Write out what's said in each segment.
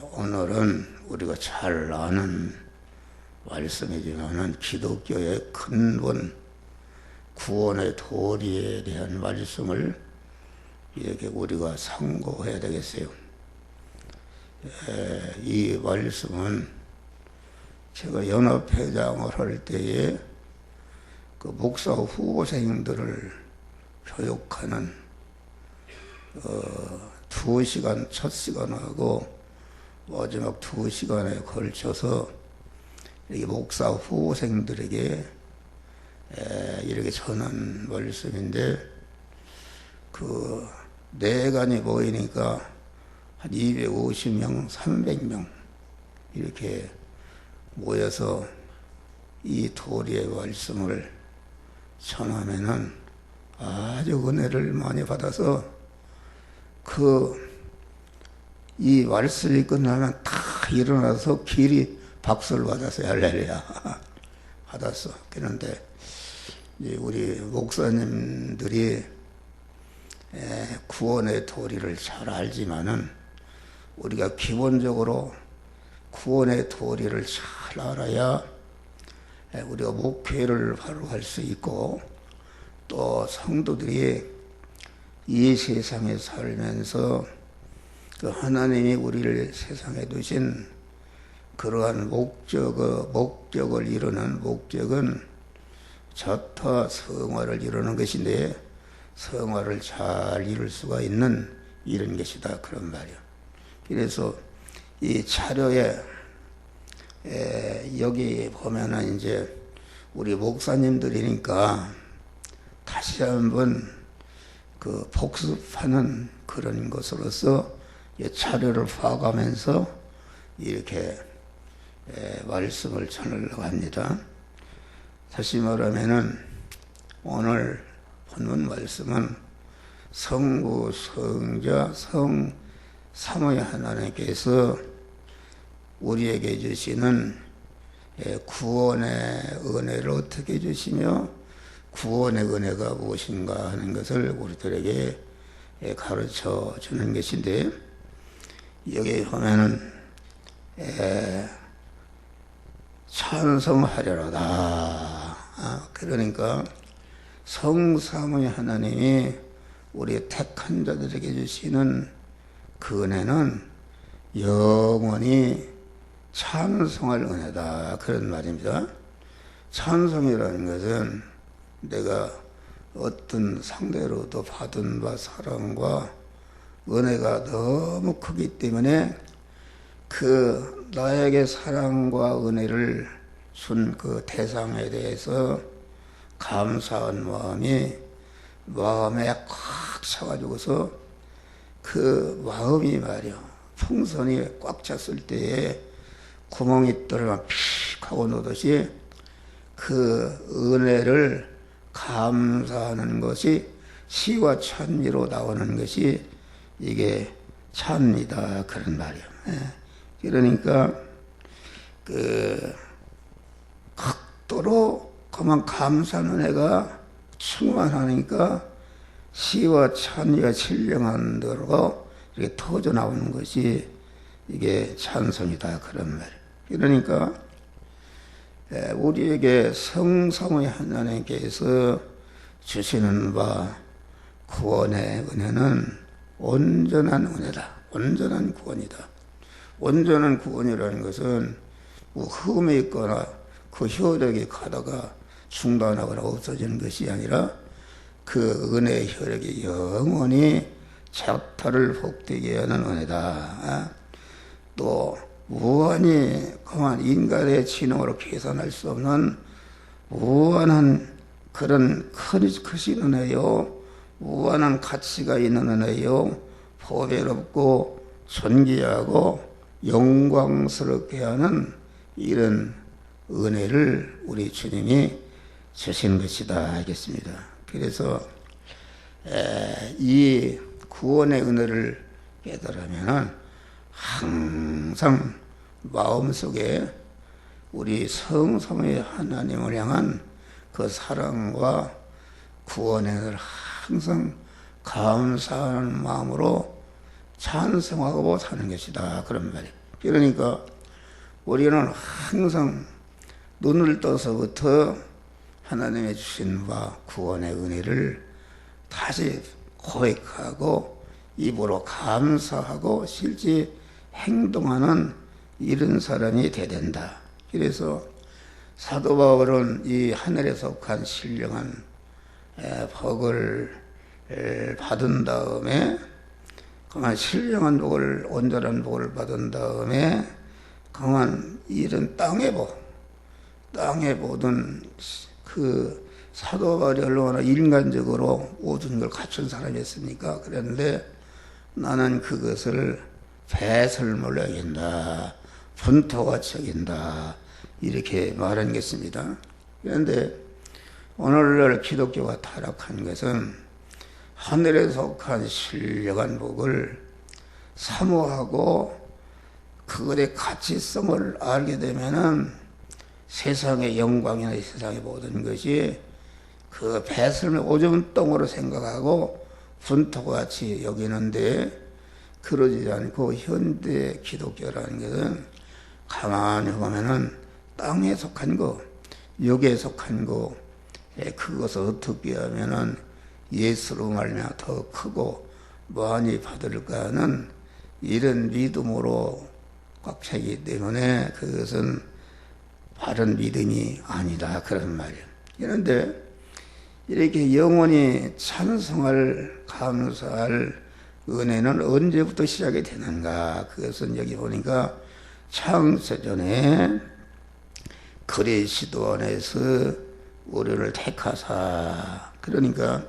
오늘은 우리가 잘 아는 말씀이지만은 기독교의 근본 구원의 도리에 대한 말씀을 이렇게 우리가 상고해야 되겠어요. 이 말씀은 제가 연합회장을 할 때에 그 목사 후보생들을 교육하는 2시간, 첫 시간하고 마지막 2시간에 걸쳐서 이렇게 목사 후보생들에게 이렇게 전한 말씀인데, 그 내간이 모이니까 한 250명, 300명 이렇게 모여서 이 도리의 말씀을 전하면은 아주 은혜를 많이 받아서 이 말씀이 끝나면 다 일어나서 길이 박수를 받았어요. 할렐루야. 받았어. 그런데 우리 목사님들이 구원의 도리를 잘 알지만은 우리가 기본적으로 구원의 도리를 잘 알아야 우리가 목회를 바로 할 수 있고, 또 성도들이 이 세상에 살면서 그 하나님이 우리를 세상에 두신 그러한 목적을 이루는 목적은 자타 성화를 이루는 것인데, 성화를 잘 이룰 수가 있는 이런 것이다, 그런 말이야. 그래서 이 자료에 여기 보면은 이제 우리 목사님들이니까 다시 한번 그 복습하는 그런 것으로서 자료를 봐가면서 이렇게 말씀을 전하려고 합니다. 다시 말하면은 오늘 본문 말씀은 성부, 성자, 성삼위 하나님께서 우리에게 주시는 구원의 은혜를 어떻게 주시며 구원의 은혜가 무엇인가 하는 것을 우리들에게 가르쳐 주는 것인데, 여기 보면은 찬송하려다. 그러니까 성삼위 하나님이 우리 택한 자들에게 주시는 그 은혜는 영원히 찬송할 은혜다, 그런 말입니다. 찬송이라는 것은 내가 어떤 상대로도 받은 바 사랑과 은혜가 너무 크기 때문에 그 나에게 사랑과 은혜를 준 그 대상에 대해서 감사한 마음에 꽉 차가지고서 그 마음이 말이야, 풍선이 꽉 찼을 때에 구멍이 뚫으면 픽 하고 놓듯이 그 은혜를 감사하는 것이 시와 찬미로 나오는 것이 이게 찬미다, 그런 말이야. 그러니까 극도로 그만 감사한 은혜가 충만하니까 시와 찬미가 신령한 대로 이렇게 터져 나오는 것이 이게 찬송이다, 그런 말이에요. 그러니까 우리에게 성삼위 하나님께서 주시는 바 구원의 은혜는 온전한 은혜다, 온전한 구원이다. 온전한 구원이라는 것은 흠이 있거나 그 효력이 가다가 중단하거나 없어지는 것이 아니라 그 은혜의 효력이 영원히 자타를 복되게 하는 은혜다. 또 무한히 그만 인간의 지능으로 계산할 수 없는 무한한 그런 크신 은혜요, 무한한 가치가 있는 은혜요, 보배롭고 존귀하고 영광스럽게 하는 이런 은혜를 우리 주님이 주신 것이다 하겠습니다. 그래서 이 구원의 은혜를 깨달으면 항상 마음속에 우리 성삼위 하나님을 향한 그 사랑과 구원의 은혜를 항상 감사하는 마음으로 찬송하고 사는 것이다, 그런 말이에요. 그러니까 우리는 항상 눈을 떠서부터 하나님의 주신 바 구원의 은혜를 다시 고백하고 입으로 감사하고 실제 행동하는 이런 사람이 돼야 된다. 그래서 사도 바울은 이 하늘에 속한 신령한 복을 받은 다음에 그만 신령한 복을 온전한 복을 받은 다음에 그만 이런 땅의 복은 그 사도 바울이 얼마나 인간적으로 모든 걸 갖춘 사람이었습니까? 그런데 나는 그것을 배설물로 여긴다, 분토같이 여긴다, 이렇게 말한 것입니다. 그런데 오늘날 기독교가 타락한 것은 하늘에 속한 신령한 복을 사모하고 그것의 가치성을 알게 되면은 세상의 영광이나 세상의 모든 것이 그 배설물 오줌덩으로 생각하고 분토같이 여기는데, 그러지 않고 현대 기독교라는 것은 가만히 보면은 땅에 속한 거, 육에 속한 거, 그것을 어떻게 하면은 예수로 말미암아 더 크고 많이 받을까 하는 이런 믿음으로 꽉 차기 때문에 그것은 바른 믿음이 아니다, 그런 말이에요. 그런데 이렇게 영원히 찬송할, 감사할 은혜는 언제부터 시작이 되는가? 그것은 여기 보니까 창세전에 그리스도 안에서 우리를 택하사, 그러니까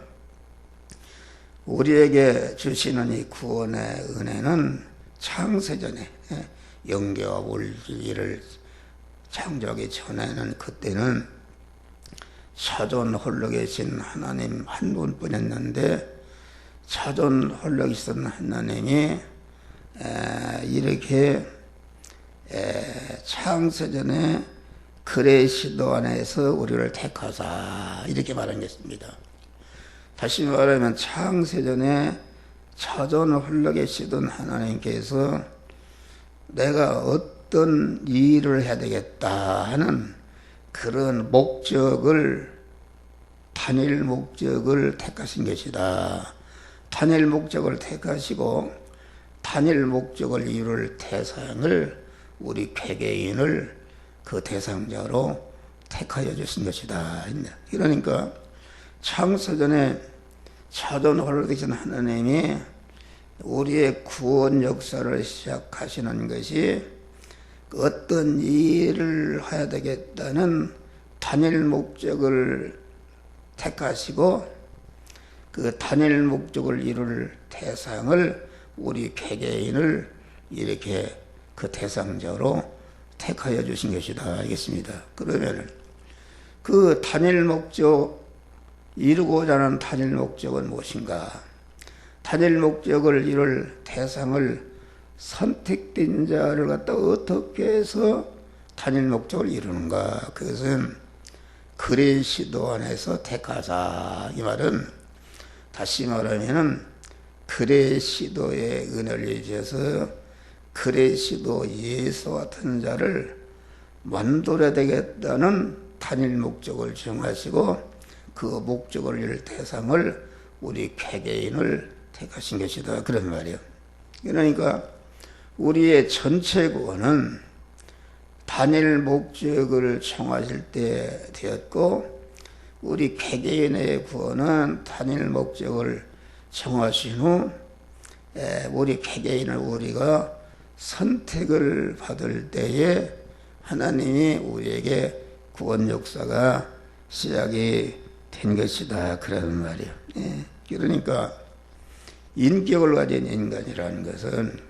우리에게 주시는 이 구원의 은혜는 창세전에 영계와 물질을 창조하기 전에는, 그때는 차존 홀로 계신 하나님 한 분뿐이었는데, 차존 홀로 계신 하나님이 이렇게 창세전에 그리스도 안에서 우리를 택하사, 이렇게 말한 것입니다. 다시 말하면 창세전에 차존 홀로 계시던 하나님께서 내가 어떤 일을 해야 되겠다 하는 그런 목적을, 단일 목적을 택하신 것이다. 단일 목적을 택하시고 단일 목적을 이룰 대상을, 우리 개개인을 그 대상자로 택하여 주신 것이다. 그러니까 창세전에 차존 홀로 계신 하나님이 우리의 구원 역사를 시작하시는 것이 어떤 일을 해야 되겠다는 단일 목적을 택하시고 그 단일 목적을 이룰 대상을, 우리 개개인을 이렇게 그 대상자로 택하여 주신 것이다, 알겠습니다. 그러면 그 단일 목적, 이루고자 하는 단일 목적은 무엇인가? 단일 목적을 이룰 대상을, 선택된 자를 갖다 어떻게 해서 단일 목적을 이루는가? 그것은 그리스도 안에서 택하사, 이 말은 다시 말하면은 그리스도의 은혜를 위해서 그리스도 예수 같은 자를 만들어야 되겠다는 단일 목적을 정하시고 그 목적을 이룰 대상을, 우리 개개인을 택하신 것이다, 그런 말이에요. 그러니까 우리의 전체 구원은 단일 목적을 정하실 때 되었고, 우리 개개인의 구원은 단일 목적을 정하신 후 우리 개개인을 우리가 선택을 받을 때에 하나님이 우리에게 구원 역사가 시작이 된 것이다, 그런 말이에요. 그러니까 인격을 가진 인간이라는 것은,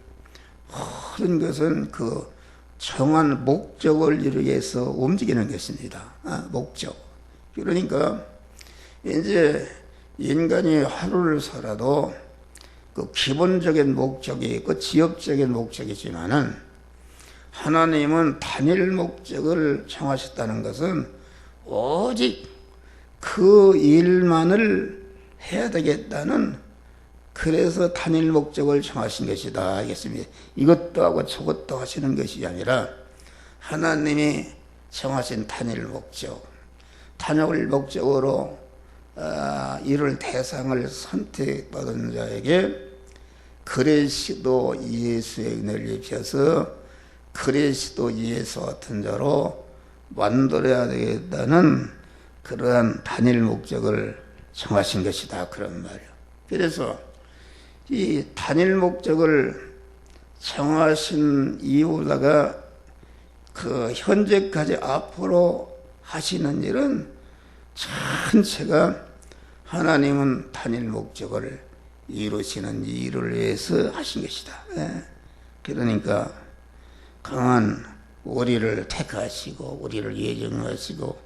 모든 것은 그 정한 목적을 이루기 위해서 움직이는 것입니다. 목적. 그러니까 이제 인간이 하루를 살아도 그 기본적인 목적이 있고 지역적인 목적이 있지만은, 하나님은 단일 목적을 정하셨다는 것은 오직 그 일만을 해야 되겠다는 그래서 단일 목적을 정하신 것이다 하겠습니다. 이것도 하고 저것도 하시는 것이 아니라 하나님이 정하신 단일 목적, 단일 목적으로 이를 대상을 선택받은 자에게 그리스도 예수의 은혜를 입혀서 그리스도 예수 같은 자로 만들어야 되겠다는 그러한 단일 목적을 정하신 것이다 그런 말이에요. 그래서 이 단일 목적을 정하신 이유다가 그 현재까지 앞으로 하시는 일은 전체가 하나님은 단일 목적을 이루시는 일을 위해서 하신 것이다. 그러니까 강한 우리를 택하시고 우리를 예정하시고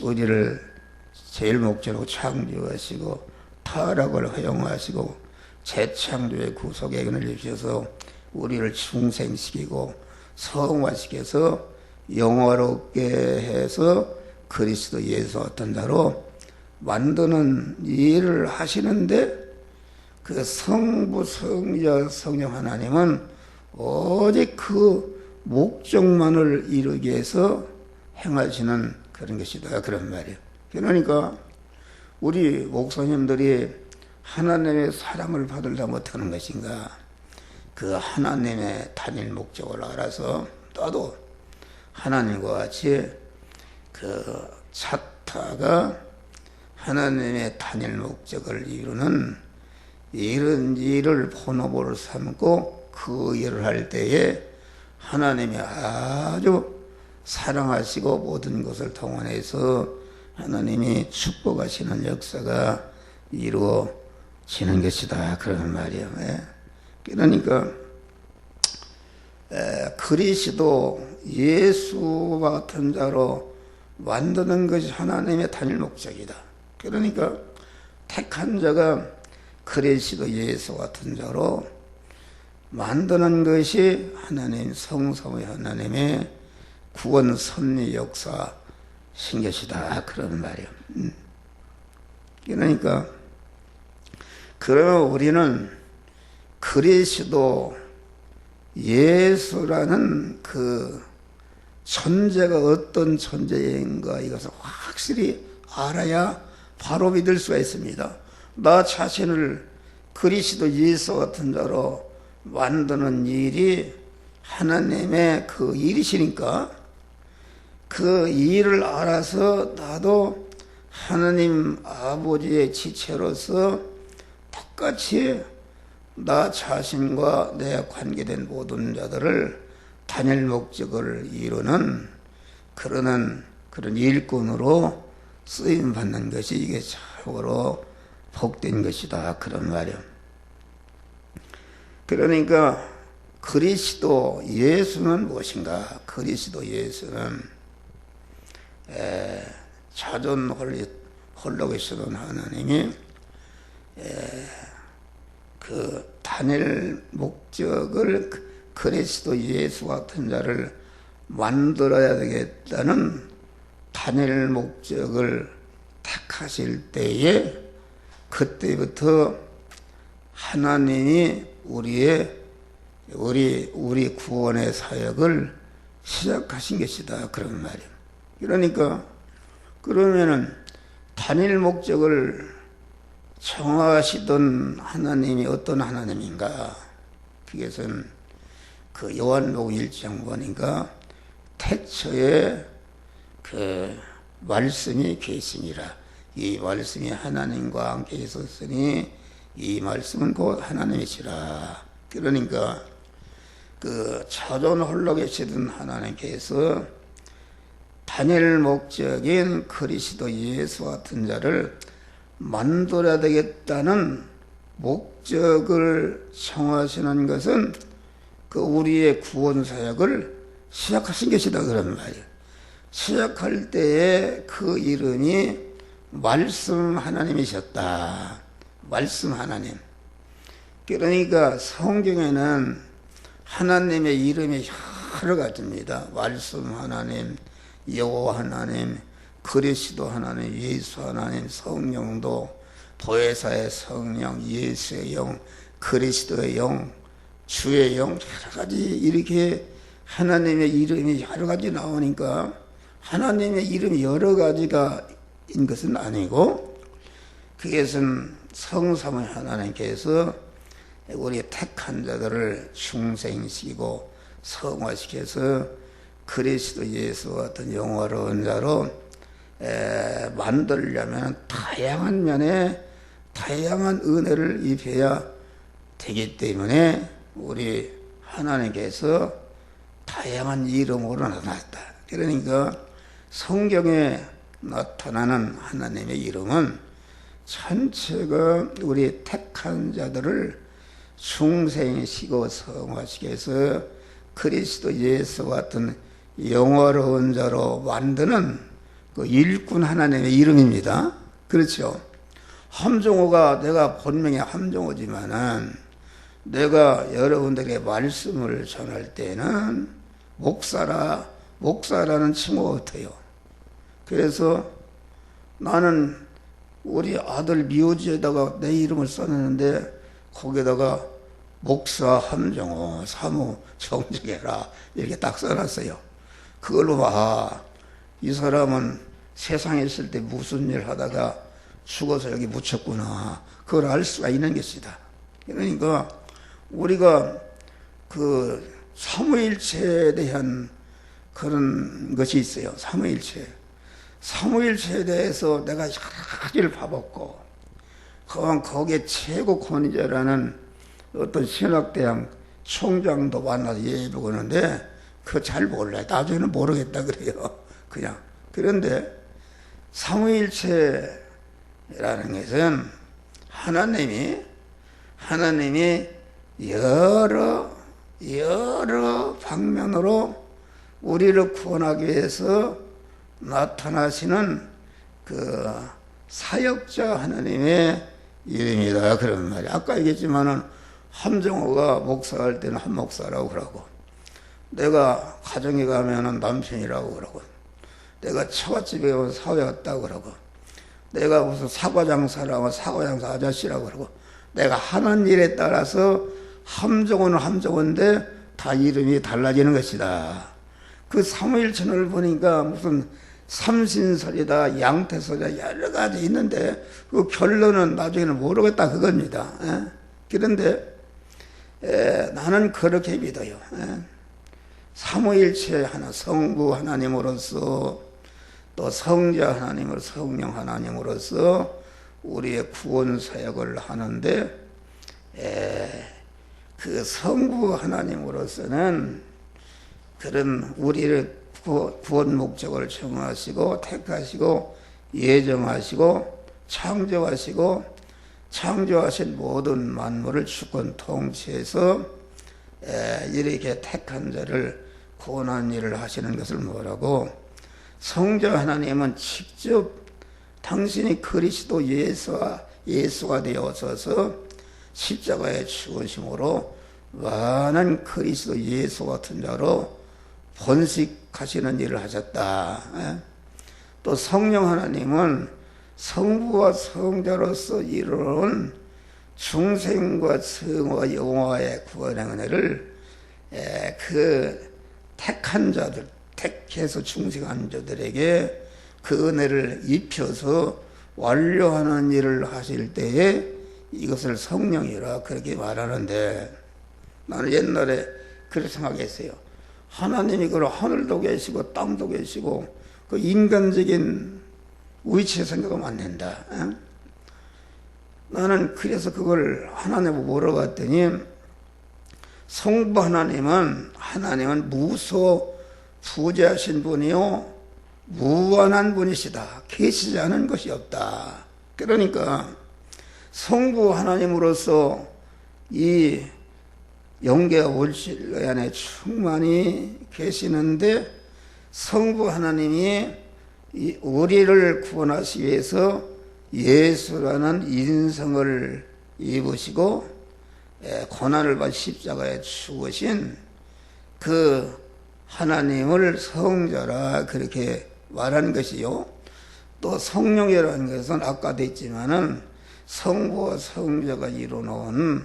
우리를 제일 목적으로 창조하시고 타락을 허용하시고 재창조의 구속의 은혜를 주셔서 우리를 중생시키고 성화시켜서 영화롭게 해서 그리스도 예수 같은 자로 만드는 일을 하시는데 그 성부, 성자, 성령 하나님은 오직 그 목적만을 이루기 위해서 행하시는 그런 것이다 그런 말이에요. 그러니까 우리 목사님들이 하나님의 사랑을 받으려면 어떻게 하는 것인가? 그 하나님의 단일 목적을 알아서 나도 하나님과 같이 그 차타가 하나님의 단일 목적을 이루는 이런 일을 본업으로 삼고 그 일을 할 때에 하나님이 아주 사랑하시고 모든 것을 동원해서 하나님이 축복하시는 역사가 이루어지는 것이다 그런 말이에요. 그러니까 그리스도 예수와 같은 자로 만드는 것이 하나님의 단일 목적이다. 그러니까 택한 자가 그리스도 예수 같은 자로 만드는 것이 하나님 성성의 하나님의 구원 섭리 역사신 것이다 그런 말이에요. 그러니까 그러면 우리는 그리스도 예수라는 그 존재가 어떤 존재인가 이것을 확실히 알아야 바로 믿을 수가 있습니다. 나 자신을 그리스도 예수 같은 자로 만드는 일이 하나님의 그 일이시니까 그 일을 알아서 나도 하나님 아버지의 지체로서 똑같이 나 자신과 내 관계된 모든 자들을 단일 목적을 이루는 그런 일꾼으로 쓰임 받는 것이 이게 참으로 복된 것이다 그런 말이에요. 그러니까 그리스도 예수는 무엇인가? 그리스도 예수는 자존 홀로 계시던 하나님이 그 단일 목적을 그리스도 예수 같은 자를 만들어야 되겠다는 단일 목적을 택하실 때에 그때부터 하나님이 우리 구원의 사역을 시작하신 것이다 그런 말이에요. 그러니까 그러면은 단일 목적을 정하시던 하나님이 어떤 하나님인가? 그것은 그 요한복음 1장 보니까 태초에 그 말씀이 계시니라. 이 말씀이 하나님과 함께 있었으니 이 말씀은 곧 하나님이시라. 그러니까 그 자존 홀로 계시던 하나님께서 단일 목적인 그리스도 예수 같은 자를 만들어야 되겠다는 목적을 정하시는 것은 그 우리의 구원 사역을 시작하신 것이다 그런 말이에요. 시작할 때에 그 이름이 말씀 하나님이셨다. 말씀 하나님. 그러니까 성경에는 하나님의 이름이 여러 가지입니다. 말씀 하나님, 여호와 하나님, 그리스도 하나님, 예수 하나님, 성령도 보혜사의 성령, 예수의 영, 그리스도의 영, 주의 영, 여러 가지 이렇게 하나님의 이름이 여러 가지 나오니까 하나님의 이름이 여러 가지가 인 것은 아니고, 그것은 성삼위 하나님께서 우리 택한 자들을 중생시키고 성화시켜서 그리스도 예수와 같은 영화로운 자로 만들려면 다양한 면에 다양한 은혜를 입혀야 되기 때문에 우리 하나님께서 다양한 이름으로 나타났다. 그러니까 성경에 나타나는 하나님의 이름은 전체가 우리 택한 자들을 중생시키고 성화시켜서 그리스도 예수 같은 영화로운 자로 만드는 그 일꾼 하나님의 이름입니다. 그렇죠? 함정호가 내가 본명이 함정호지만은 내가 여러분들에게 말씀을 전할 때는 목사라는 칭호가 같아요. 그래서 나는 우리 아들 미호지에다가 내 이름을 써놨는데 거기에다가 목사 함정호 사무 정직해라 이렇게 딱 써놨어요. 그걸로 이 사람은 세상에 있을 때 무슨 일 하다가 죽어서 여기 묻혔구나, 그걸 알 수가 있는 것이다. 그러니까 우리가 그 삼위일체에 대한 그런 것이 있어요. 삼위일체에 대해서 내가 여러 가지를 봐봤고, 거기에 최고 권위자라는 어떤 신학대학 총장도 만나서 얘기해보고 하는데 그거 잘 몰라요. 나중에는 모르겠다 그래요. 그냥. 그런데 삼위일체라는 것은 하나님이 여러 방면으로 우리를 구원하기 위해서 나타나시는 그 사역자 하나님의 이름이다 그런 말이에요. 아까 얘기했지만은 함정호가 목사할 때는 한목사라고 그러고, 내가 가정에 가면은 남편이라고 그러고, 내가 처갓집에 가서 사회 왔다고 그러고, 내가 무슨 사과장사라고 사과장사 아저씨라고 그러고, 내가 하는 일에 따라서 함정호는 함정호인데 다 이름이 달라지는 것이다. 그 삼위일체를 보니까 무슨 삼신설이다, 양태설이다, 여러 가지 있는데 그 결론은 나중에는 모르겠다 그겁니다. 그런데 나는 그렇게 믿어요. 삼위일체 하나, 성부 하나님으로서 또 성자 하나님으로 성령 하나님으로서 우리의 구원 사역을 하는데, 그 성부 하나님으로서는 그런 우리를 구원 목적을 정하시고 택하시고 예정하시고 창조하신 모든 만물을 주권 통치해서 이렇게 택한 자를 구원하는 일을 하시는 것을 뭐라고, 성자 하나님은 직접 당신이 그리스도 예수가 되어서서 십자가에 죽으심으로 많은 그리스도 예수 같은 자로 번식하시는 일을 하셨다. 또 성령 하나님은 성부와 성자로서 이루어온 중생과 성화 영화의 구원의 은혜를 그 택한 자들, 택해서 중생한 자들에게 그 은혜를 입혀서 완료하는 일을 하실 때에 이것을 성령이라 그렇게 말하는데, 나는 옛날에 그렇게 생각했어요. 하나님이 그 하늘도 계시고 땅도 계시고 그 인간적인 위치에 생각하면 안 된다. 나는 그래서 그걸 하나님을 물어봤더니, 성부 하나님은 무소 부재하신 분이요 무한한 분이시다. 계시지 않은 것이 없다. 그러니까 성부 하나님으로서 이 영계와 원실 안에 충만히 계시는데, 성부 하나님이 우리를 구원하시기 위해서 예수라는 인성을 입으시고 고난을 받아 십자가에 죽으신 그 하나님을 성자라 그렇게 말하는 것이요. 또 성령이라는 것은 아까도 했지만은 성부와 성자가 이루어놓은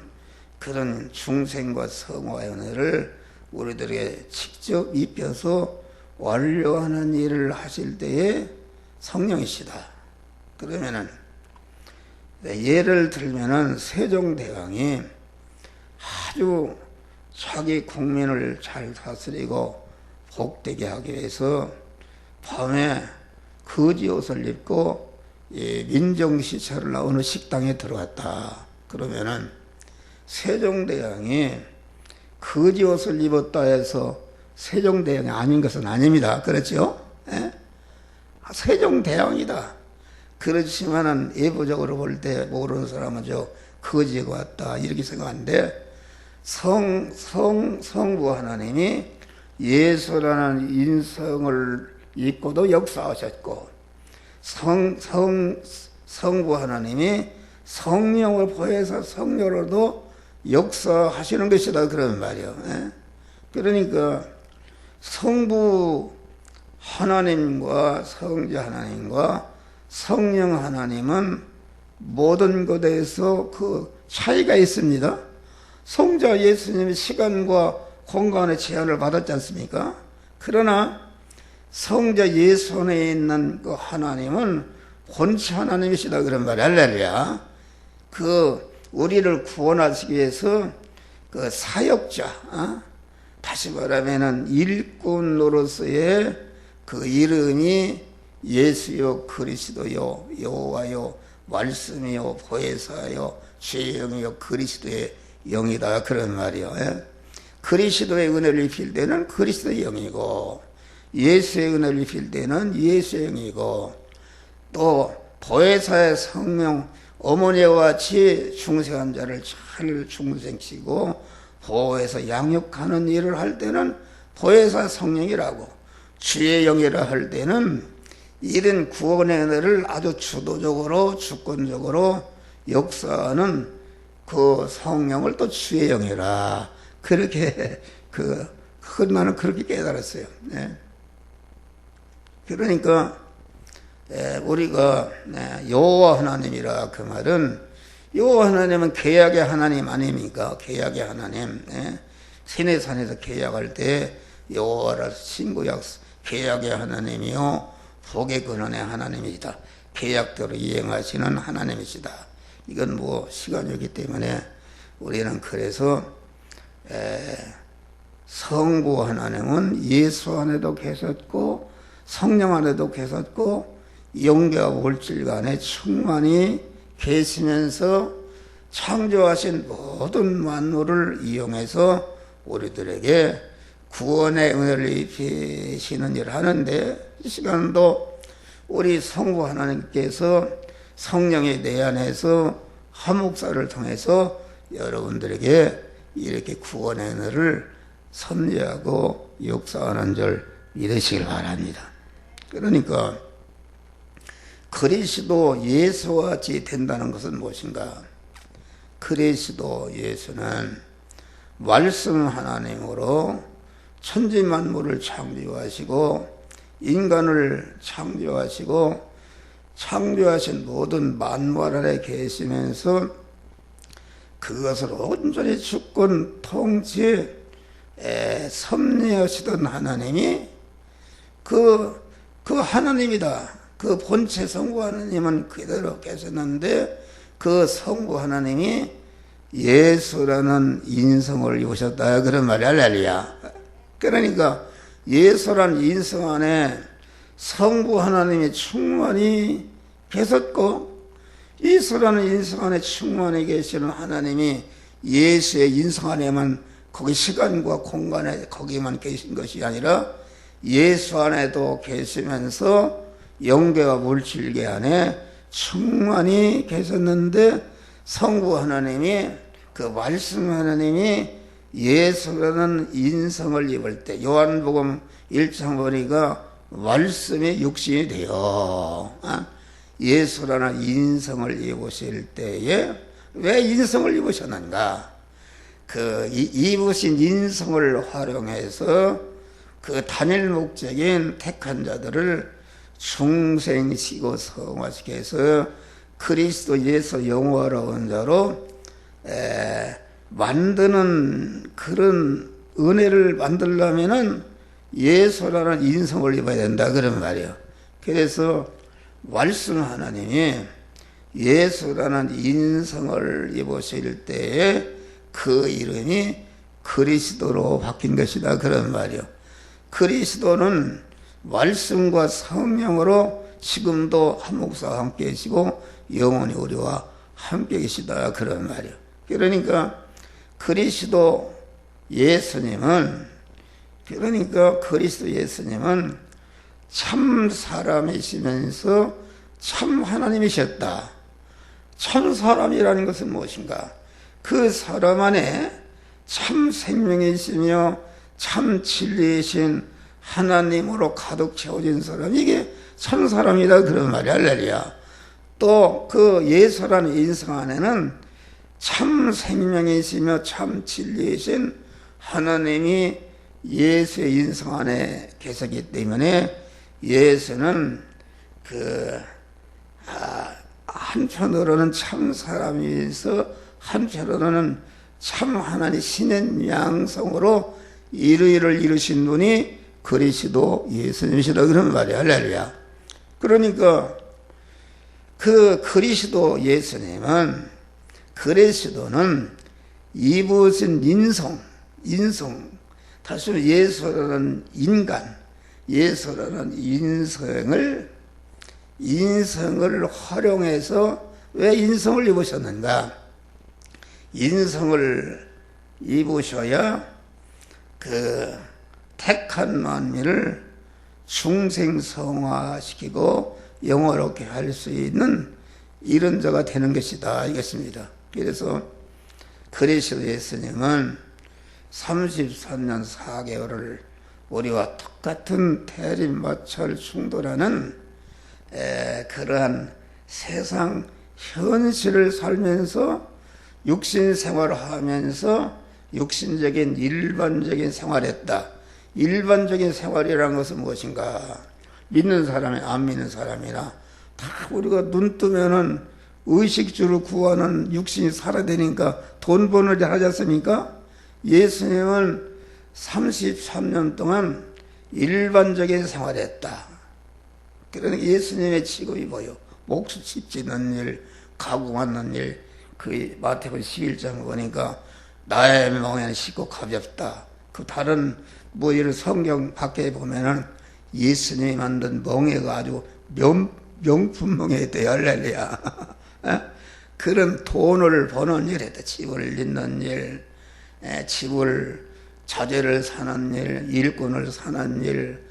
그런 중생과 성화의 은혜를 우리들에게 직접 입혀서 완료하는 일을 하실 때에 성령이시다. 그러면은 예를 들면은 세종대왕이 아주 자기 국민을 잘 다스리고 복되게 하기 위해서 밤에 거지 옷을 입고 민정시찰을 어느 식당에 들어갔다. 그러면은 세종대왕이 거지 옷을 입었다 해서 세종대왕이 아닌 것은 아닙니다. 그렇죠? 예? 세종대왕이다. 그렇지만은 예부적으로 볼 때 모르는 사람은 저 거지가 왔다 이렇게 생각하는데 성부 하나님이 예수라는 인성을 입고도 역사하셨고 성부 하나님이 성령을 보여서 성령으로도 역사하시는 것이다 그런 말이에요. 예? 그러니까 성부 하나님과 성자 하나님과 성령 하나님은 모든 것에서 그 차이가 있습니다. 성자 예수님이 시간과 공간의 제한을 받았지 않습니까? 그러나 성자 예수 안에 있는 그 하나님은 본체 하나님이시다 그런 말이야. 할렐루야. 우리를 구원하시기 위해서 그 사역자, 다시 말하면은 일꾼으로서의 그 이름이 예수요 그리스도요 여호와요 말씀이요 보혜사요 주의 영이요 그리스도의 영이다 그런 말이요. 예? 그리스도의 은혜를 입힐 때는 그리스도의 영이고 예수의 은혜를 입힐 때는 예수의 영이고 또 보혜사의 성령 어머니와 같이 중생한 자를 잘 중생시키고 보호해서 양육하는 일을 할 때는 보혜사 성령이라고 주의 영이라 할 때는 이런 구원의 은혜를 아주 주도적으로 주권적으로 역사하는 그 성령을 또 주의 영이라 그렇게 나는 그렇게 깨달았어요. 네. 그러니까 우리가 여호와 하나님이라 그 말은 여호와 하나님은 계약의 하나님 아닙니까? 계약의 하나님. 시내산에서 계약할 때 여호와라 신구약 계약의 하나님이요 복의 근원의 하나님이시다. 계약대로 이행하시는 하나님이시다. 이건 뭐 시간이 없기 때문에 우리는 그래서 성부 하나님은 예수 안에도 계셨고 성령 안에도 계셨고 영계와 물질 간에 충만히 계시면서 창조하신 모든 만물을 이용해서 우리들에게 구원의 은혜를 입히시는 일을 하는데 이 시간도 우리 성부 하나님께서 성령의 내 안에서 한 목사를 통해서 여러분들에게 이렇게 구원의 은혜를 선지하고 역사하는 줄 믿으시길 바랍니다. 그러니까 그리스도 예수와 같이 된다는 것은 무엇인가? 그리스도 예수는 말씀 하나님으로 천지 만물을 창조하시고 인간을 창조하시고 창조하신 모든 만물 안에 계시면서 그것을 온전히 주권 통치에 섭리하시던 하나님이 그 하나님이다. 그 본체 성부 하나님은 그대로 계셨는데 그 성부 하나님이 예수라는 인성을 입으셨다 그런 말이야. 할렐루야. 그러니까 예수라는 인성 안에 성부 하나님이 충만히 계셨고 예수라는 인성 안에 충만히 계시는 하나님이 예수의 인성 안에만 거기 시간과 공간에 거기만 계신 것이 아니라 예수 안에도 계시면서 영계와 물질계 안에 충만히 계셨는데 성부 하나님이 그 말씀 하나님이 예수라는 인성을 입을 때 요한복음 1장 보니까 말씀이 육신이 되어 예수라는 인성을 입으실 때에 왜 인성을 입으셨는가? 그 입으신 인성을 활용해서 그 단일 목적인 택한 자들을 중생시키고 성화시켜서 그리스도 예수 영화로운 자로 만드는 그런 은혜를 만들려면은 예수라는 인성을 입어야 된다 그런 말이에요. 그래서 말씀 하나님이 예수라는 인성을 입으실 때에 그 이름이 그리스도로 바뀐 것이다 그런 말이에요. 그리스도는 말씀과 성령으로 지금도 한 목사와 함께 계시고 영원히 우리와 함께 계시다 그런 말이에요. 그러니까 그리스도 예수님은 참 사람이시면서 참 하나님이셨다. 참 사람이라는 것은 무엇인가? 그 사람 안에 참 생명이시며 참 진리이신 하나님으로 가득 채워진 사람, 이게 참 사람이다 그런 말이야. 할렐루야. 또 그 예수라는 인성 안에는 참 생명이시며 참 진리이신 하나님이 예수의 인성 안에 계시기 때문에 예수는 한편으로는 참 사람이서 한편으로는 참 하나님 신의 양성으로 이루이를 이루신 분이 그리스도 예수님이시다 그런 말이야. 할렐루야. 그러니까 그 그리스도 예수님은, 그리스도는 입으신 인성, 다시 말해 예수라는 인간, 예수라는 인성을 활용해서 왜 인성을 입으셨는가? 인성을 입으셔야 그 택한 만민을 중생성화시키고 영화롭게 할 수 있는 이런 자가 되는 것이다 이것입니다. 그래서 그리스도 예수님은 33년 4개월을 우리와 똑같은 대립마찰 충돌하는 그러한 세상 현실을 살면서 육신 생활을 하면서 육신적인 일반적인 생활했다. 일반적인 생활이라는 것은 무엇인가? 믿는 사람이 안 믿는 사람이나 다 우리가 눈 뜨면은 의식주를 구하는 육신이 살아야 되니까 돈 버는 일 하지 않습니까? 예수님은 33년 동안 일반적인 생활했다. 그러니까 예수님의 직업이 뭐요? 목수 집 짓는 일, 가구 만드는 일, 그 마태복음 11장 보니까 나의 멍에는 쉽고 가볍다. 그 다른 뭐 이런 성경 밖에 보면은 예수님이 만든 멍에가 아주 명품 멍에였대요. 할렐루야. 그런 돈을 버는 일에도 집을 짓는 일, 집을 자재를 사는 일, 일꾼을 사는 일,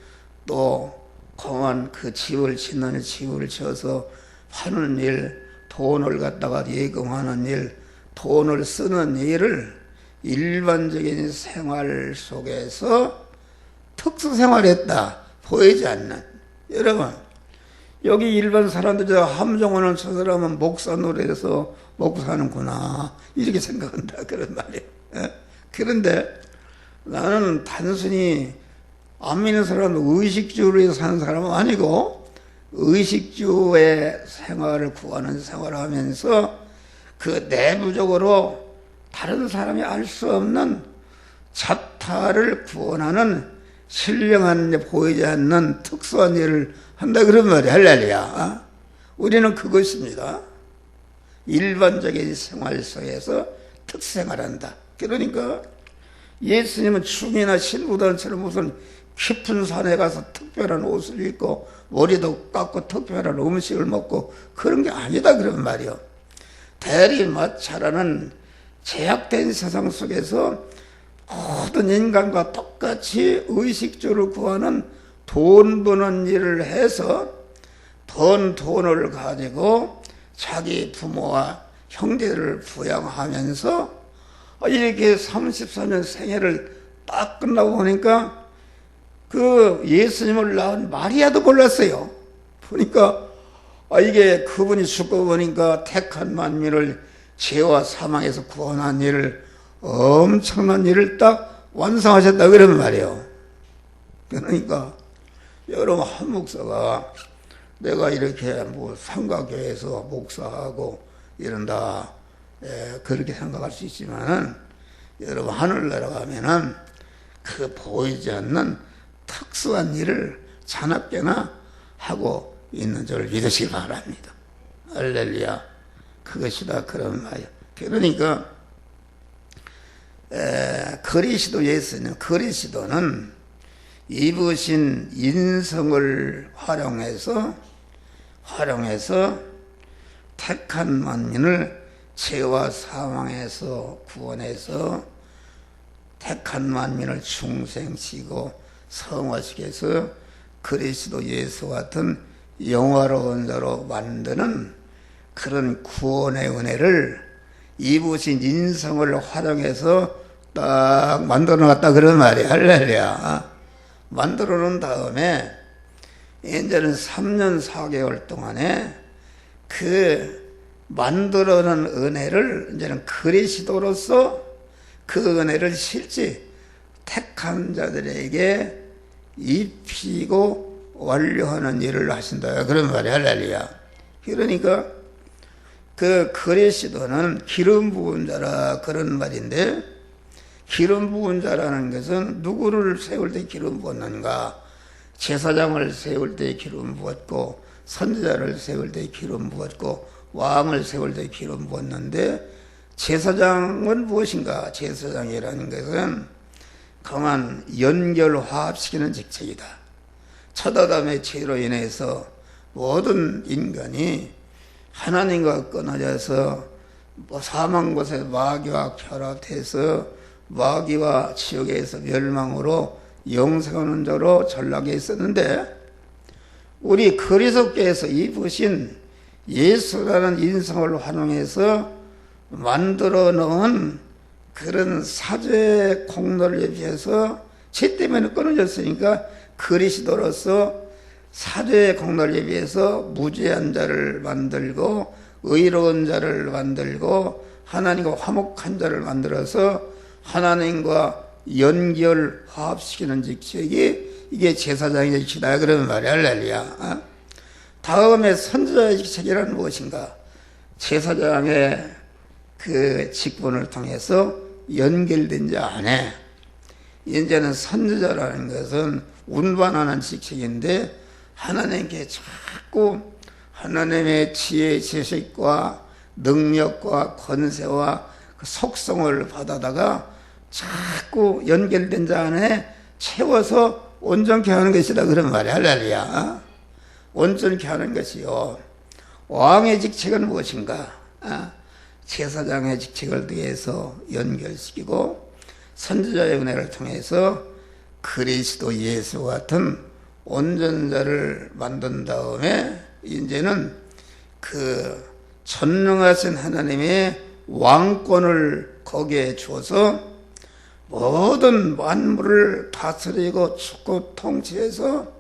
또 공원 그 집을 짓는 일, 집을 지어서 파는 일, 돈을 갖다가 예금하는 일, 돈을 쓰는 일을 일반적인 생활 속에서 특수생활했다. 보이지 않는. 여러분, 여기 일반 사람들이 함정하는 저 사람은 목사 노래에서 먹고 사는구나 이렇게 생각한다 그런 말이에요. 그런데 나는 단순히 안 믿는 사람은 의식주로 사는 사람은 아니고 의식주의 생활을 구하는 생활을 하면서 그 내부적으로 다른 사람이 알 수 없는 자타를 구원하는 신령한 보이지 않는 특수한 일을 한다 그런 말이야. 할렐루야. 우리는 그것입니다. 일반적인 생활 속에서 특생활한다. 그러니까 예수님은 춤이나 신부단처럼 무슨 깊은 산에 가서 특별한 옷을 입고 머리도 깎고 특별한 음식을 먹고 그런 게 아니다 그런 말이요. 대리마찰하는 제약된 세상 속에서 모든 인간과 똑같이 의식주를 구하는 돈 버는 일을 해서 돈을 가지고 자기 부모와 형제를 부양하면서 이렇게 34년 생애를 딱 끝나고 보니까 그 예수님을 낳은 마리아도 몰랐어요. 보니까 이게 그분이 죽고 보니까 택한 만민을 죄와 사망에서 구원한 일을 엄청난 일을 딱 완성하셨다 그런 말이에요. 그러니까 여러분 한 목사가 내가 이렇게 뭐 성가교회에서 목사하고 이런다, 그렇게 생각할 수 있지만은, 여러분 하늘나라 가면은 그 보이지 않는 특수한 일을 자나깨나 하고 있는 줄 믿으시기 바랍니다. 할렐루야. 그것이다 그런 말이야. 그러니까 그리스도 예수님, 그리스도는 입으신 인성을 활용해서 택한 만민을 죄와 사망에서 구원해서 택한 만민을 중생시키고 성화시켜서 그리스도 예수 같은 영화로운 자로 만드는 그런 구원의 은혜를 입으신 인성을 활용해서 딱 만들어 놨다 그런 말이야. 할렐루야. 만들어 놓은 다음에 이제는 3년 4개월 동안에 그 만들어 놓은 은혜를 이제는 그리스도로서 그 은혜를 실제 택한 자들에게 입히고 완료하는 일을 하신다 그런 말이야. 할렐루야. 그러니까 그 그리스도는 기름 부은 자라 그런 말인데, 기름 부은 자라는 것은 누구를 세울 때 기름 부었는가? 제사장을 세울 때 기름 부었고, 선지자를 세울 때 기름 부었고, 왕을 세울 때 기름 부었는데, 제사장은 무엇인가? 제사장이라는 것은 강한 연결 화합시키는 직책이다. 첫 아담의 죄로 인해서 모든 인간이 하나님과 끊어져서 사망 곳에 마귀와 결합해서 마귀와 지옥에서 멸망으로 영생하는 자로 전락해 있었는데, 우리 그리스도께서 입으신 예수라는 인성을 활용해서 만들어 놓은 그런 사죄의 공로를 위해서 죄 때문에 끊어졌으니까 그리스도로서 사죄의 공로를 위해서 무죄한 자를 만들고 의로운 자를 만들고 하나님과 화목한 자를 만들어서 하나님과 연결 화합시키는 직책이 이게 제사장의 직책이다 그러는 말이야. 할렐루야. 다음에 선지자의 직책이란 무엇인가? 제사장의 그 직분을 통해서 연결된 자 안에 이제는 선지자라는 것은 운반하는 직책인데, 하나님께 자꾸 하나님의 지혜, 지식과 능력과 권세와 그 속성을 받아다가 자꾸 연결된 자 안에 채워서 온전케 하는 것이다 그런 말이야. 할렐루야. 온전케 하는 것이요. 왕의 직책은 무엇인가? 제사장의 직책을 위해서 연결시키고 선지자의 은혜를 통해서 그리스도 예수 같은 온전자를 만든 다음에 이제는 그 전능하신 하나님의 왕권을 거기에 주어서 모든 만물을 다스리고 축구 통치해서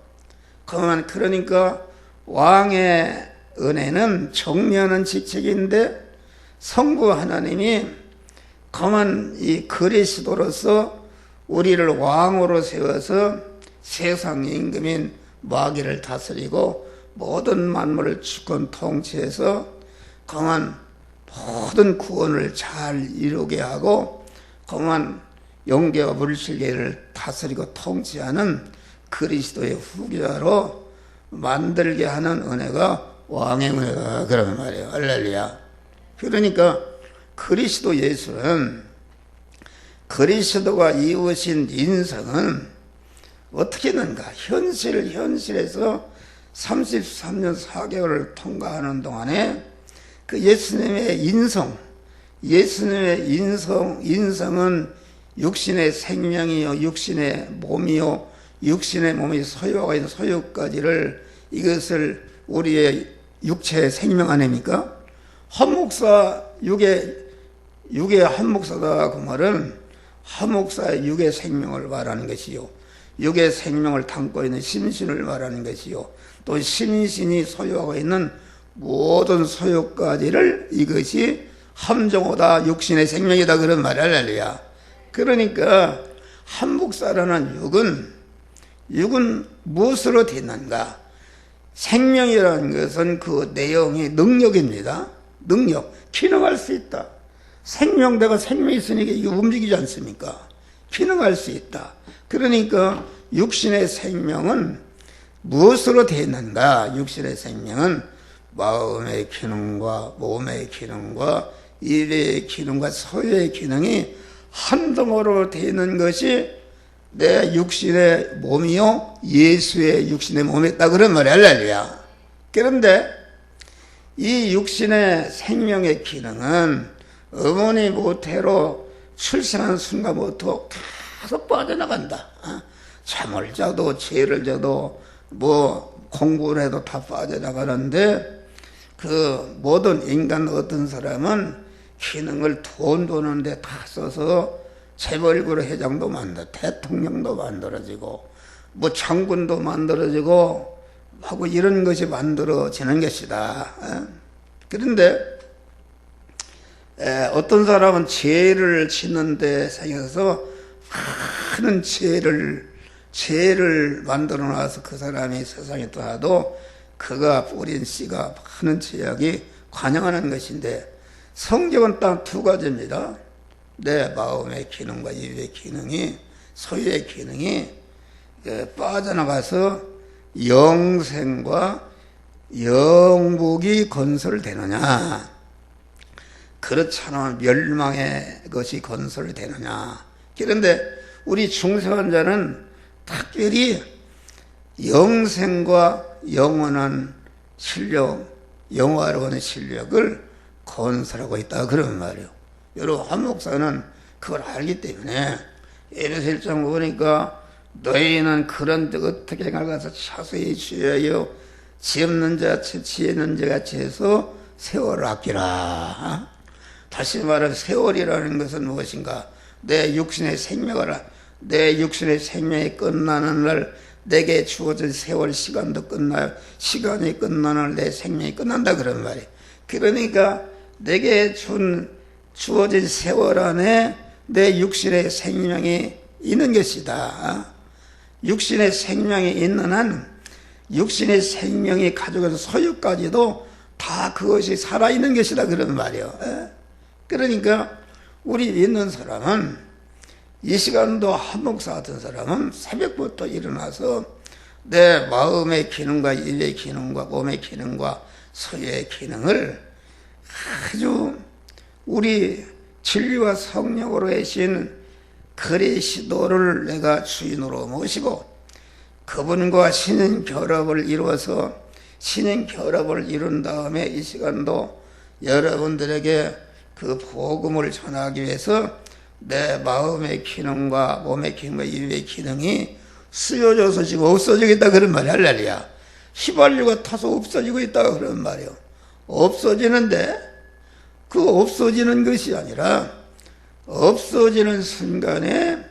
그러니까 왕의 은혜는 정리하는 직책인데, 성부 하나님이 그만 이 그리스도로서 우리를 왕으로 세워서 세상 임금인 마귀를 다스리고 모든 만물을 주권 통치해서 그만 모든 구원을 잘 이루게 하고 그만 영계와 물질계를 다스리고 통치하는 그리스도의 후계자로 만들게 하는 은혜가 왕의 은혜가 그런 말이에요. 할렐루야. 그러니까 그리스도 예수는, 그리스도가 이루신 인성은 어떻게 했는가? 현실에서 33년 4개월을 통과하는 동안에 그 예수님의 인성은 육신의 생명이요, 육신의 몸이요, 육신의 몸이 소유하고 있는 소유까지를, 이것을 우리의 육체의 생명 아닙니까? 한목사 육의 한목사다 그 말은 한목사의 육의 생명을 말하는 것이요, 육의 생명을 담고 있는 심신을 말하는 것이요, 또 심신이 소유하고 있는 모든 소유까지를 이것이 함정호다 육신의 생명이다 그런 말이야. 할렐루야. 그러니까 한목사라는 육은 무엇으로 됐는가? 생명이라는 것은 그 내용이 능력입니다. 능력, 기능할 수 있다. 생명대가 생명이 있으니까 이게 움직이지 않습니까? 기능할 수 있다. 그러니까 육신의 생명은 무엇으로 되어 있는가? 육신의 생명은 마음의 기능과 몸의 기능과 일의 기능과 소유의 기능이 한 덩어리로 되어 있는 것이 내 육신의 몸이요 예수의 육신의 몸이 있다 그런 말이야. 할렐루야. 그런데 이 육신의 생명의 기능은 어머니 모태로 출생한 순간부터 계속 빠져나간다. 잠을 자도 죄를 자도 뭐 공부를 해도 다 빠져나가는데 그 모든 인간 어떤 사람은 기능을 돈 버는데 다 써서 재벌그룹 회장도 만들어 대통령도 만들어지고 뭐 장군도 만들어지고 하고 이런 것이 만들어지는 것이다. 그런데 어떤 사람은 죄를 짓는데 생겨서 많은 죄를 만들어 놔서 그 사람이 세상에 떠나도 그가 뿌린 씨가 많은 죄악이 관영하는 것인데 성경은 딱 두 가지입니다. 내 마음의 기능과 입의 기능이 소유의 기능이 빠져나가서 영생과 영복이 건설되느냐 그렇지 않으면 멸망의 것이 건설되느냐. 그런데 우리 중생한 자는 특별히 영생과 영원한 실력, 영화로운 실력을 건설하고 있다 그런 말이에요. 여러분 한 목사는 그걸 알기 때문에 에베소 1장 보니까 너희는 그런 데 어떻게 나가서 자세히 주의하여 지 없는 자, 지 있는 자같이 해서 세월을 아끼라. 다시 말하면 세월이라는 것은 무엇인가? 내 육신의 생명이 끝나는 날 내게 주어진 세월 시간도 끝나요. 시간이 끝나는 날 내 생명이 끝난다 그런 말이에요. 그러니까 내게 주어진 세월 안에 내 육신의 생명이 있는 것이다. 육신의 생명이 있는 한 육신의 생명이 가져간 소유까지도 다 그것이 살아있는 것이다 그런 말이에요. 그러니까 우리 믿는 사람은 이 시간도 한 목사 같은 사람은 새벽부터 일어나서 내 마음의 기능과 입의 기능과 몸의 기능과 소유의 기능을 아주 우리 진리와 성령으로 하신 그리스도를 내가 주인으로 모시고 그분과 신인 결합을 이루어서 신인 결합을 이룬 다음에 이 시간도 여러분들에게 그 복음을 전하기 위해서 내 마음의 기능과 몸의 기능과 입의 기능이 쓰여져서 지금 없어지고 있다 그런 말이야. 할렐루야. 휘발유가 타서 없어지고 있다 그런 말이요. 없어지는데 그 없어지는 것이 아니라 없어지는 순간에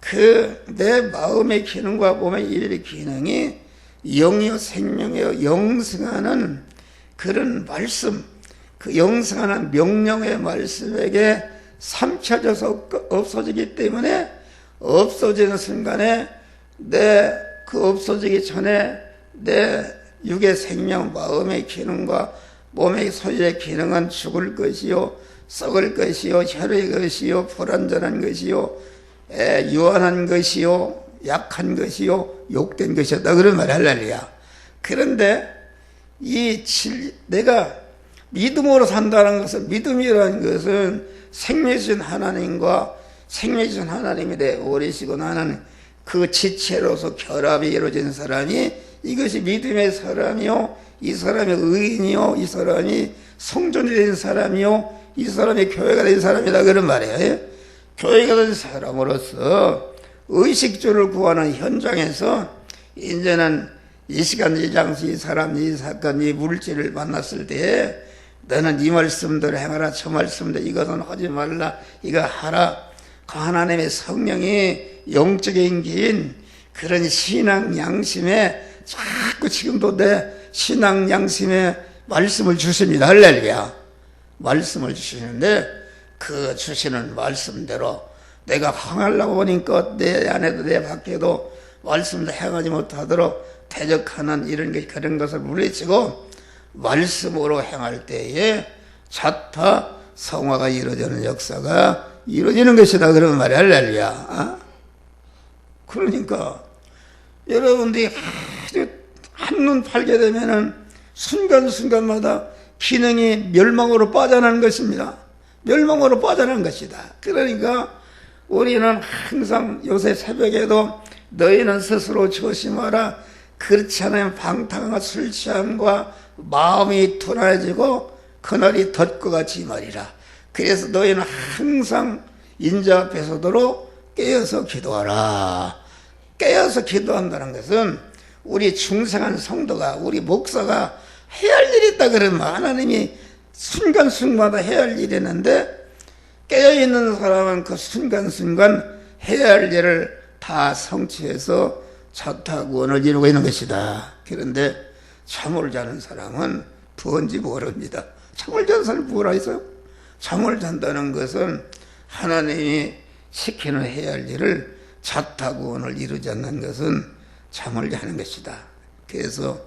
그 내 마음의 기능과 몸의 입의 기능이 영이요 생명이요 영생하는 그런 말씀, 그 영생하는 명령의 말씀에게 삼켜져서 없어지기 때문에 없어지는 순간에 내 그 없어지기 전에 내 육의 생명, 마음의 기능과 몸의 소유의 기능은 죽을 것이요 썩을 것이요 혈의 것이요 불완전한 것이요 유한한 것이요 약한 것이요 욕된 것이었다 그런 말 할렐루야. 그런데 내가 믿음으로 산다는 것은 믿음이라는 것은 생명이신 하나님과 생명이신 하나님이 내 오래시고 나는 그 지체로서 결합이 이루어진 사람이 이것이 믿음의 사람이요 이 사람이 의인이요 이 사람이 성전이 된 사람이요 이 사람이 교회가 된 사람이다 그런 말이에요. 교회가 된 사람으로서 의식주를 구하는 현장에서 이제는 이 시간 이 장소 이 사람 이 사건 이 물질을 만났을 때에 너는 이 말씀대로 행하라 저 말씀대로 이것은 하지 말라 이거 하라. 그 하나님의 성령이 영적인 긴 그런 신앙 양심에 자꾸 지금도 내 신앙 양심에 말씀을 주십니다. 할렐루야. 말씀을 주시는데 그 주시는 말씀대로 내가 항하려고 보니까 내 안에도 내 밖에도 말씀도 행하지 못하도록 대적하는 이런 게 그런 것을 물리치고 말씀으로 행할 때에 자타 성화가 이루어지는 역사가 이루어지는 것이다. 그런 말이 할렐루야. 그러니까 여러분들이 아주 한눈 팔게 되면은 순간순간마다 기능이 멸망으로 빠져나가는 것입니다. 멸망으로 빠져나가는 것이다. 그러니까 우리는 항상 요새 새벽에도 너희는 스스로 조심하라. 그렇지 않으면 방탕과 술 취함과 마음이 둔해지고 그날이 덫과 같이 말이라. 그래서 너희는 항상 인자 앞에서도 깨어서 기도하라. 깨어서 기도한다는 것은 우리 중생한 성도가, 우리 목사가 해야 할 일이 있다 그러면 하나님이 순간순간마다 해야 할 일이 있는데 깨어있는 사람은 그 순간순간 해야 할 일을 다 성취해서 자타구원을 이루고 있는 것이다. 그런데 잠을 자는 사람은 뭔지 모릅니다. 잠을 자는 사람이 뭐라 했어요? 잠을 잔다는 것은 하나님이 시키는 해야 할 일을 자타구원을 이루지 않는 것은 잠을 자는 것이다. 그래서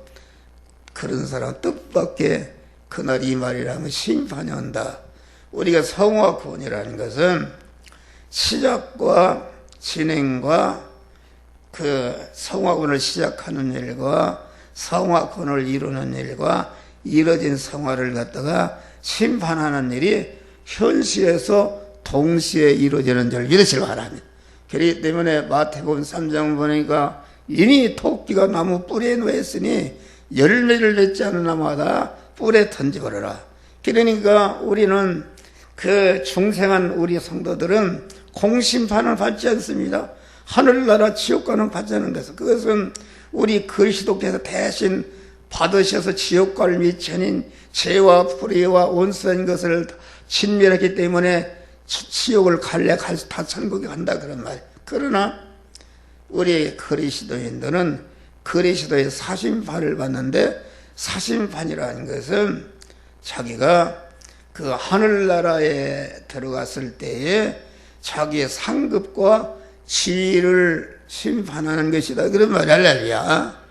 그런 사람 뜻밖의 그날 이 말이라면 심판이 온다. 우리가 성화구원이라는 것은 시작과 진행과 그 성화구원을 시작하는 일과 성화구원을 이루는 일과 이뤄진 성화를 갖다가 심판하는 일이 현시에서 동시에 이루어지는 줄 믿으시기 바랍니다. 그렇기 때문에 마태복음 3장 보니까 이미 토끼가 나무 뿌리에 누웠으니 열매를 맺지 않은 나무마다 뿔에 던져버려라. 그러니까 우리는 그 중생한 우리 성도들은 공심판을 받지 않습니다. 하늘나라 지옥가는 받지 않는 것은 그것은 우리 그리스도께서 대신 받으셔서 지옥가를 미천인 죄와 불의와 온수한 것을 진멸했기 때문에 지옥을 갈래 다 천국에 간다 그런 말이에요. 그러나 우리 그리스도인들은 그리스도의 사심판을 받는데 사심판이라는 것은 자기가 그 하늘나라에 들어갔을 때에 자기의 상급과 지위를 심판하는 것이다. 그런 말이 할렐루야.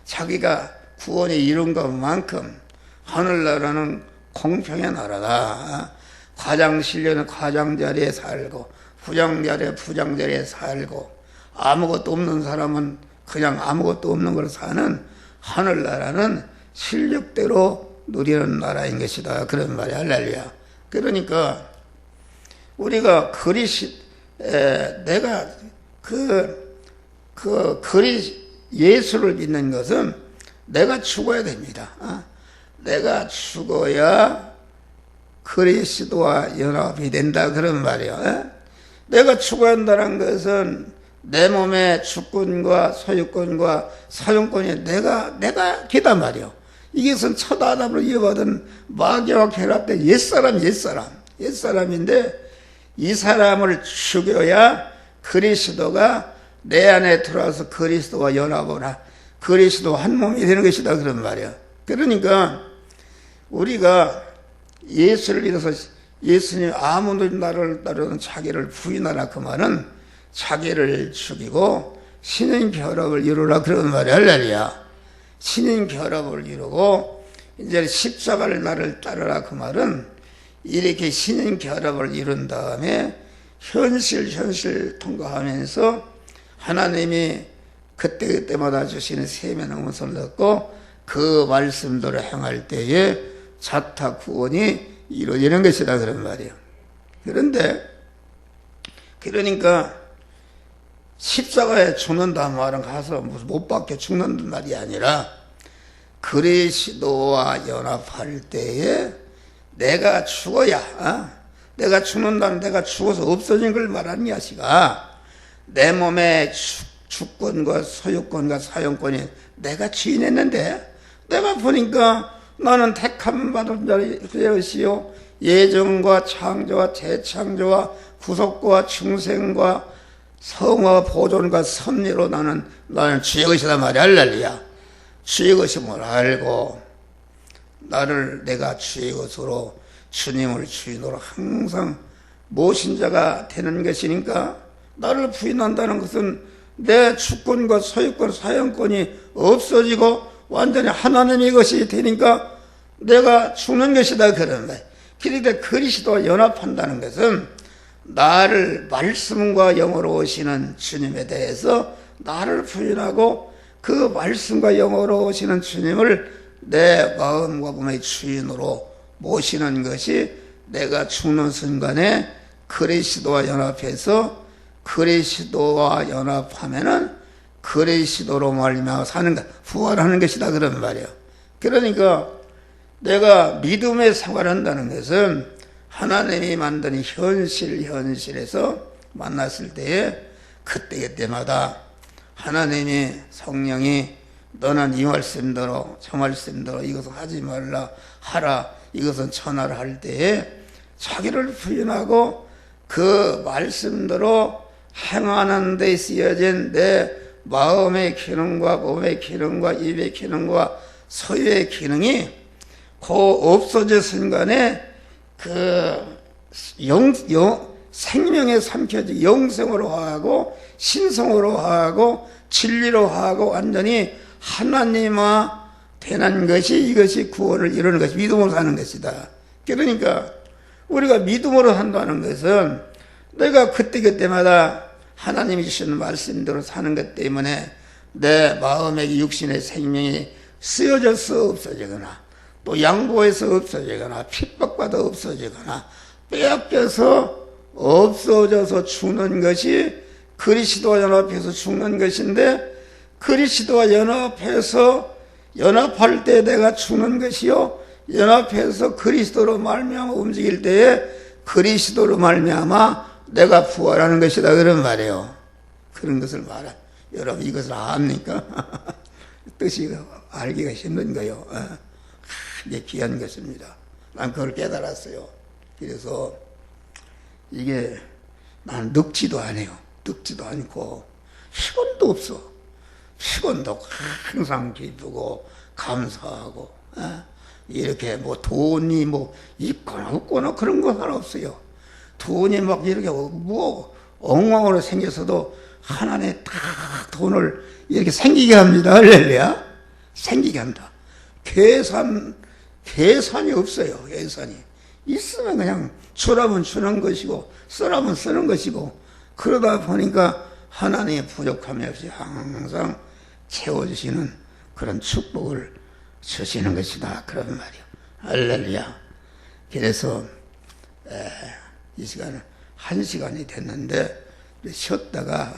자기가 구원에 이룬 것만큼 하늘나라는 공평의 나라다. 과장 신료는 과장 자리에 살고 부장 자리에 부장 자리에 살고 아무것도 없는 사람은 그냥 아무것도 없는 걸 사는 하늘나라는 실력대로 누리는 나라인 것이다. 그런 말이 할렐루야. 그러니까 우리가 내가 예수를 믿는 것은 내가 죽어야 됩니다. 내가 죽어야 그리스도와 연합이 된다. 그런 말이야. 내가 죽어야 한다는 것은 내 몸의 주권과 소유권과 사용권이 내가 기단 말이요. 이것은 첫 아담으로 이어받은 마귀와 결합된 옛사람인데 이 사람을 죽여야 그리스도가 내 안에 들어와서 그리스도와 연합을 그리스도와 한 몸이 되는 것이다. 그런 말이야. 그러니까 우리가 예수를 믿어서 예수님 아무도 나를 따르는 자기를 부인하라 그 말은 자기를 죽이고 신인 결합을 이루라 그런 말이야. 할렐루야. 신인 결합을 이루고 이제 십자가를 나를 따르라 그 말은 이렇게 신인 결합을 이룬 다음에 현실 통과하면서 하나님이 그때마다 주시는 세면 응원을 듣고 그 말씀대로 행할 때에 자타 구원이 이루어지는 것이다 그런 말이에요. 그러니까 십자가에 죽는다 말은 가서 무슨 못 박혀 죽는 말이 아니라 그리스도와 연합할 때에 내가 죽어야 내가 죽는다는 내가 죽어서 없어진 걸 말하는 야시가 내 몸의 주권과 소유권과 사용권이 내가 주인했는데 내가 보니까 나는 택함 받은 자이시요 예정과 창조와 재창조와 구속과 중생과 성화 보존과 섭리로 나는 주의 것이다 말이야. 할렐루야. 주의 것임을 알고 나를 내가 주의 것으로 주님을 주인으로 항상 모신 자가 되는 것이니까 나를 부인한다는 것은 내 주권과 소유권, 사용권이 없어지고 완전히 하나님의 것이 되니까 내가 죽는 것이다 그런 거예요. 그런데 그리스도와 연합한다는 것은 나를 말씀과 영으로 오시는 주님에 대해서 나를 부인하고 그 말씀과 영으로 오시는 주님을 내 마음과 몸의 주인으로 모시는 것이 내가 죽는 순간에 그리스도와 연합해서 그리스도와 연합하면은 그리스도로 말미암아 사는 것, 부활하는 것이다 그런 말이에요. 그러니까 내가 믿음의 생활한다는 것은 하나님이 만든 현실에서 만났을 때에 그때마다 하나님이 성령이 너는 이 말씀대로 저 말씀대로 이것을 하지 말라 하라 이것은 천하라 할 때에 자기를 부인하고 그 말씀대로 행하는 데 쓰여진 내 마음의 기능과 몸의 기능과 입의 기능과 소유의 기능이 그 없어진 순간에 그 생명에 삼켜지 영성으로 하고 신성으로 하고 진리로 하고 완전히 하나님화 되는 것이 이것이 구원을 이루는 것이 믿음으로 사는 것이다. 그러니까 우리가 믿음으로 산다는 것은 내가 그때마다 하나님이 주시는 말씀대로 사는 것 때문에 내 마음의 육신의 생명이 쓰여져서 없어지거나 또 양보해서 없어지거나 핍박받아 없어지거나 빼앗겨서 없어져서 죽는 것이 그리스도와 연합해서 죽는 것인데 그리스도와 연합할 때 내가 죽는 것이요 연합해서 그리스도로 말미암아 움직일 때에 그리스도로 말미암아 내가 부활하는 것이다 그런 말이에요. 그런 것을 말해. 여러분 이것을 압니까? 뜻이 알기가 힘든 거요. 이게 귀한 것입니다. 난 그걸 깨달았어요. 그래서 이게 난 늙지도 않아요. 늙지도 않고 피곤도 없어. 피곤도 항상 기쁘고 감사하고 이렇게 뭐 돈이 뭐 있거나 없거나 그런 건 하나 없어요. 돈이 막 이렇게 뭐 엉망으로 생겨서도 하나님이 딱 돈을 이렇게 생기게 합니다. 할렐루야. 생기게 한다. 계산이 없어요. 계산이. 있으면 그냥 주라면 주는 것이고 쓰라면 쓰는 것이고 그러다 보니까 하나님의 부족함이 없이 항상 채워주시는 그런 축복을 주시는 것이다. 그런 말이요. 할렐루야. 그래서 이 시간은 1시간이 됐는데 쉬었다가